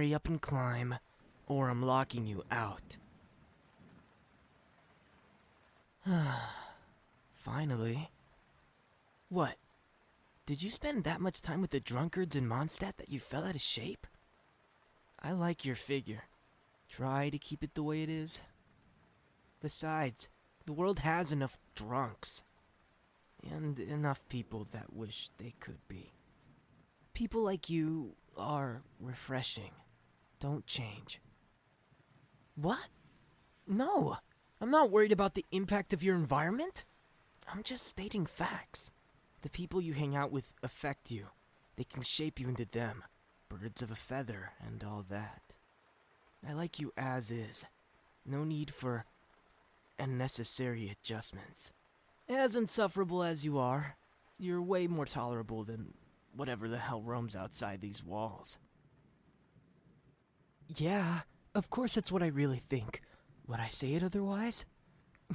hurry up and climb, or I'm locking you out. Finally. What? Did you spend that much time with the drunkards in Mondstadt that you fell out of shape? I like your figure. Try to keep it the way it is. Besides, the world has enough drunks. And enough people that wish they could be. People like you are refreshing. Don't change. What? No, I'm not worried about the impact of your environment. I'm just stating facts. The people you hang out with affect you. They can shape you into them. Birds of a feather and all that. I like you as is. No need for unnecessary adjustments. As insufferable as you are, you're way more tolerable than whatever the hell roams outside these walls. Yeah, of course that's what I really think. Would I say it otherwise?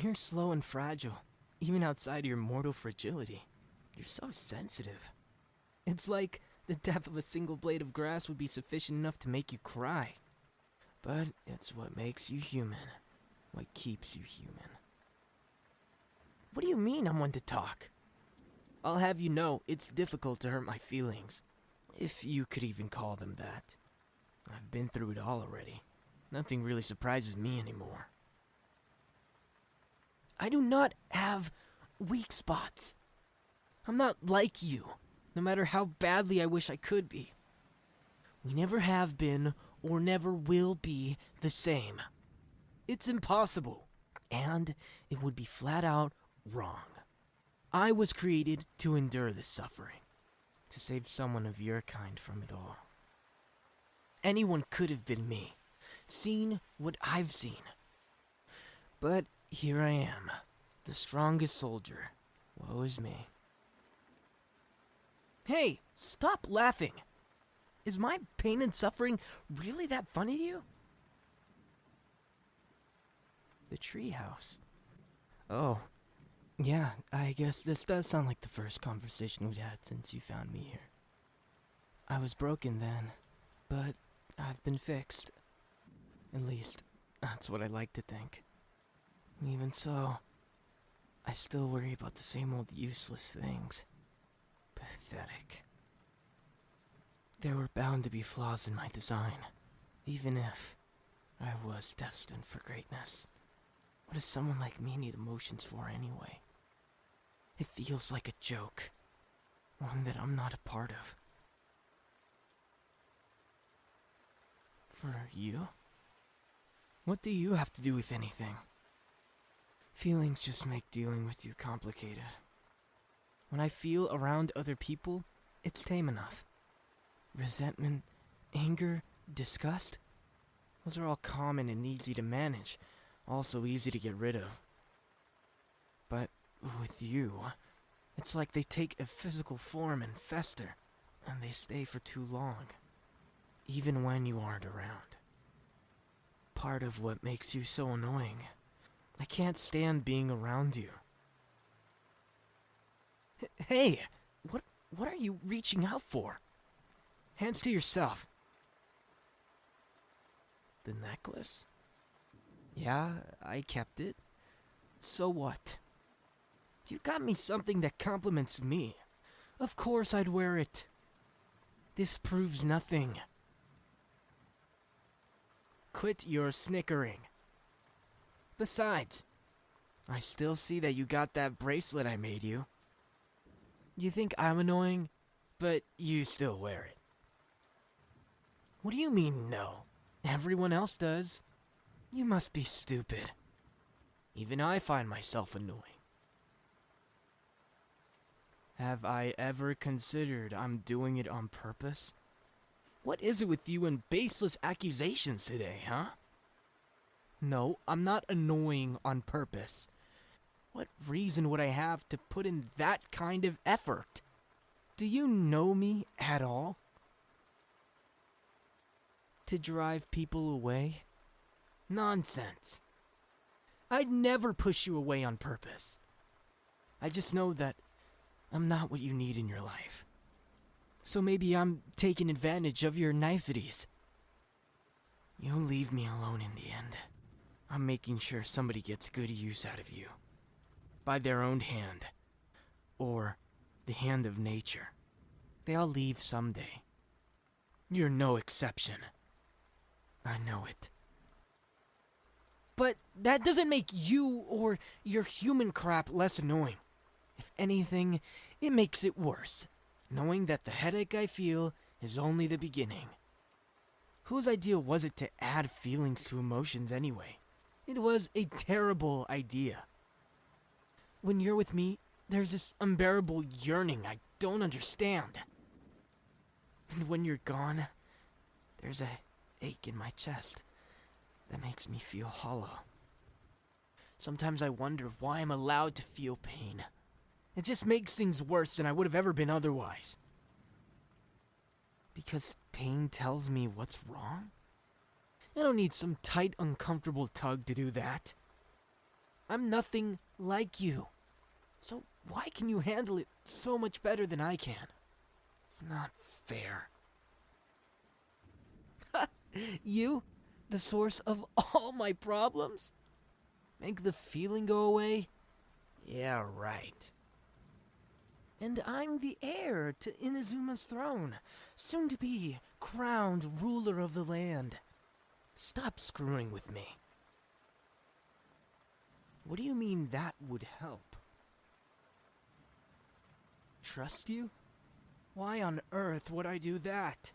You're slow and fragile, even outside of your mortal fragility. You're so sensitive. It's like the death of a single blade of grass would be sufficient enough to make you cry. But it's what makes you human. What keeps you human. What do you mean I'm one to talk? I'll have you know, it's difficult to hurt my feelings. If you could even call them that. I've been through it all already. Nothing really surprises me anymore. I do not have weak spots. I'm not like you, no matter how badly I wish I could be. We never have been, or never will be, the same. It's impossible, and it would be flat out wrong. I was created to endure this suffering, to save someone of your kind from it all. Anyone could have been me, seen what I've seen. But here I am, the strongest soldier. Woe is me. Hey, stop laughing! Is my pain and suffering really that funny to you? The treehouse. Oh, yeah, I guess this does sound like the first conversation we've had since you found me here. I was broken then, but I've been fixed. At least, that's what I like to think. Even so, I still worry about the same old useless things. Pathetic. There were bound to be flaws in my design, even if I was destined for greatness. What does someone like me need emotions for anyway? It feels like a joke, one that I'm not a part of. For you? What do you have to do with anything? Feelings just make dealing with you complicated. When I feel around other people, it's tame enough. Resentment, anger, disgust, those are all common and easy to manage, also easy to get rid of. But with you, it's like they take a physical form and fester, and they stay for too long, even when you aren't around. Part of what makes you so annoying. I can't stand being around you. Hey, what are you reaching out for? Hands to yourself. The necklace? Yeah, I kept it. So what? You got me something that compliments me. Of course I'd wear it. This proves nothing. Quit your snickering. Besides, I still see that you got that bracelet I made you. You think I'm annoying, but you still wear it. What do you mean, no? Everyone else does. You must be stupid. Even I find myself annoying. Have I ever considered I'm doing it on purpose? What is it with you and baseless accusations today, huh? No, I'm not annoying on purpose. What reason would I have to put in that kind of effort? Do you know me at all? To drive people away? Nonsense. I'd never push you away on purpose. I just know that I'm not what you need in your life. So maybe I'm taking advantage of your niceties. You'll leave me alone in the end. I'm making sure somebody gets good use out of you. By their own hand. Or the hand of nature. They all leave someday. You're no exception. I know it. But that doesn't make you or your human crap less annoying. If anything, it makes it worse, knowing that the headache I feel is only the beginning. Whose idea was it to add feelings to emotions anyway? It was a terrible idea. When you're with me, there's this unbearable yearning I don't understand. And when you're gone, there's a ache in my chest that makes me feel hollow. Sometimes I wonder why I'm allowed to feel pain. It just makes things worse than I would have ever been otherwise. Because pain tells me what's wrong? I don't need some tight, uncomfortable tug to do that. I'm nothing like you. So why can you handle it so much better than I can? It's not fair. You? The source of all my problems? Make the feeling go away? Yeah, right. And I'm the heir to Inazuma's throne, soon to be crowned ruler of the land. Stop screwing with me. What do you mean that would help? Trust you? Why on earth would I do that?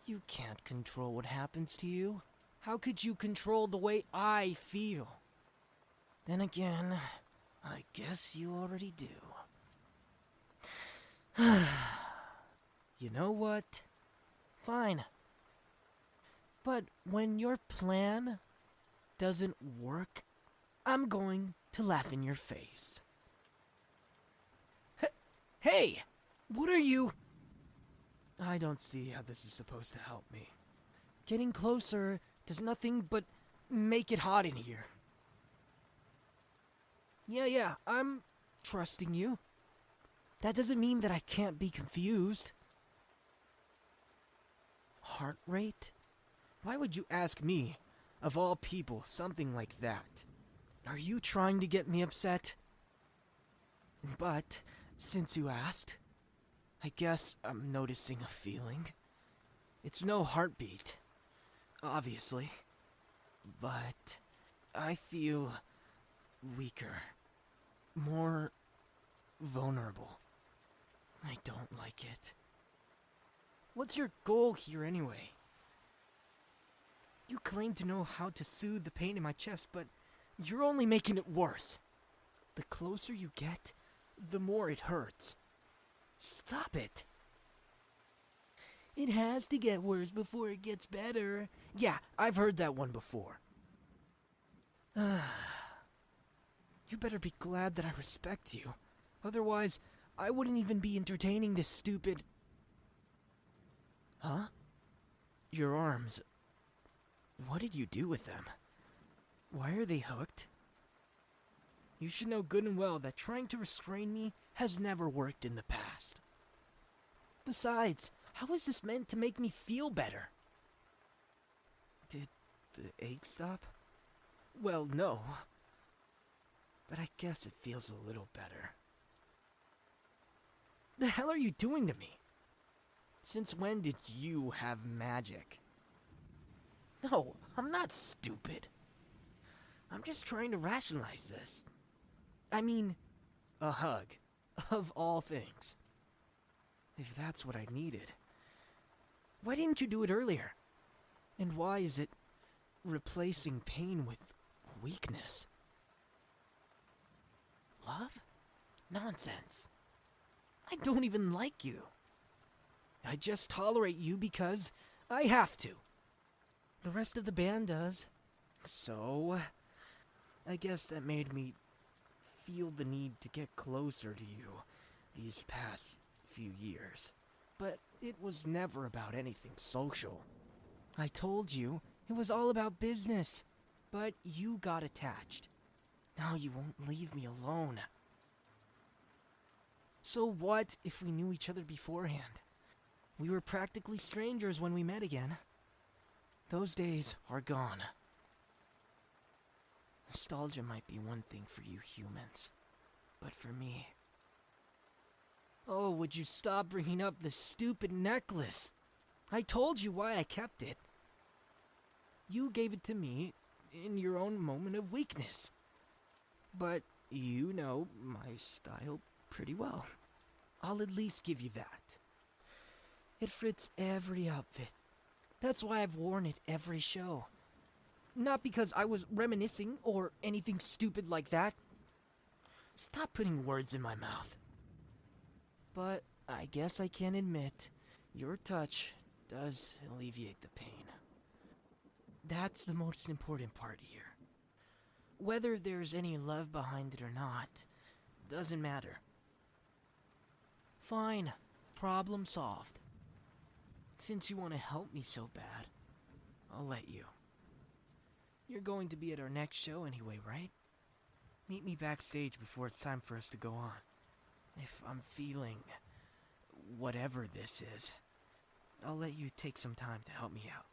You can't control what happens to you. How could you control the way I feel? Then again, I guess you already do. You know what? Fine. But when your plan doesn't work, I'm going to laugh in your face. Hey! What are you... I don't see how this is supposed to help me. Getting closer does nothing but make it hot in here. Yeah, I'm trusting you. That doesn't mean that I can't be confused. Heart rate? Why would you ask me, of all people, something like that? Are you trying to get me upset? But, since you asked, I guess I'm noticing a feeling. It's no heartbeat, obviously, but I feel weaker, more vulnerable. I don't like it. What's your goal here anyway? You claim to know how to soothe the pain in my chest, but you're only making it worse. The closer you get, the more it hurts. Stop it. It has to get worse before it gets better. Yeah, I've heard that one before. You better be glad that I respect you. Otherwise, I wouldn't even be entertaining this stupid... Huh? Your arms. What did you do with them? Why are they hooked? You should know good and well that trying to restrain me has never worked in the past. Besides, how is this meant to make me feel better? Did the ache stop? Well, no. But I guess it feels a little better. The hell are you doing to me? Since when did you have magic? No, I'm not stupid. I'm just trying to rationalize this. I mean, a hug, of all things. If that's what I needed. Why didn't you do it earlier? And why is it replacing pain with weakness? Love? Nonsense. I don't even like you. I just tolerate you because I have to. The rest of the band does. So, I guess that made me feel the need to get closer to you these past few years. But it was never about anything social. I told you it was all about business, but you got attached. Now you won't leave me alone. So what if we knew each other beforehand? We were practically strangers when we met again. Those days are gone. Nostalgia might be one thing for you humans, but for me... Oh, would you stop bringing up the stupid necklace? I told you why I kept it. You gave it to me in your own moment of weakness. But you know my style pretty well. I'll at least give you that. It fits every outfit. That's why I've worn it every show. Not because I was reminiscing or anything stupid like that. Stop putting words in my mouth. But I guess I can admit, your touch does alleviate the pain. That's the most important part here. Whether there's any love behind it or not, doesn't matter. Fine, problem solved. Since you want to help me so bad, I'll let you. You're going to be at our next show anyway, right? Meet me backstage before it's time for us to go on. If I'm feeling whatever this is, I'll let you take some time to help me out.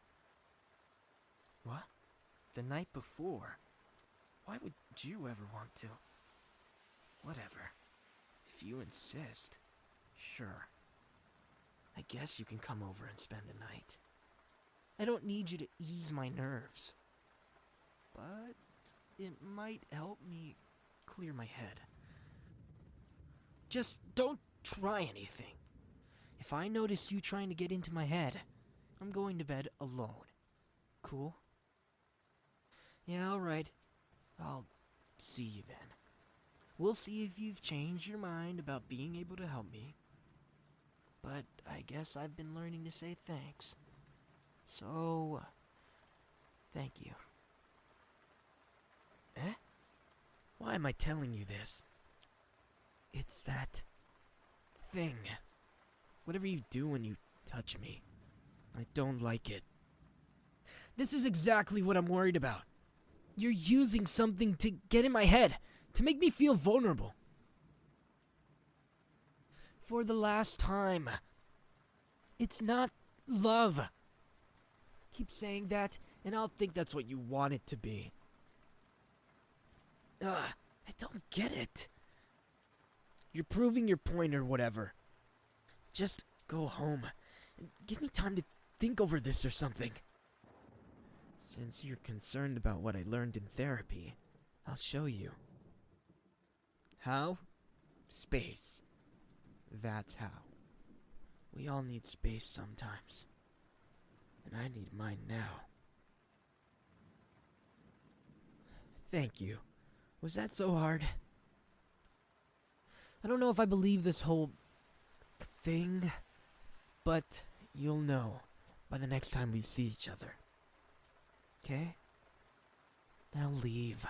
What? The night before? Why would you ever want to? Whatever. If you insist, sure. I guess you can come over and spend the night. I don't need you to ease my nerves. But it might help me clear my head. Just don't try anything. If I notice you trying to get into my head, I'm going to bed alone. Cool? Yeah, alright. I'll see you then. We'll see if you've changed your mind about being able to help me. But I guess I've been learning to say thanks. So, thank you. Eh? Why am I telling you this? It's that thing. Whatever you do when you touch me, I don't like it. This is exactly what I'm worried about. You're using something to get in my head, to make me feel vulnerable. For the last time. It's not love. Keep saying that, and I'll think that's what you want it to be. I don't get it. You're proving your point or whatever. Just go home and give me time to think over this or something. Since you're concerned about what I learned in therapy, I'll show you. How? Space. That's how. We all need space sometimes. And I need mine now. Thank you. Was that so hard? I don't know if I believe this whole thing, but you'll know by the next time we see each other. Okay? Now leave.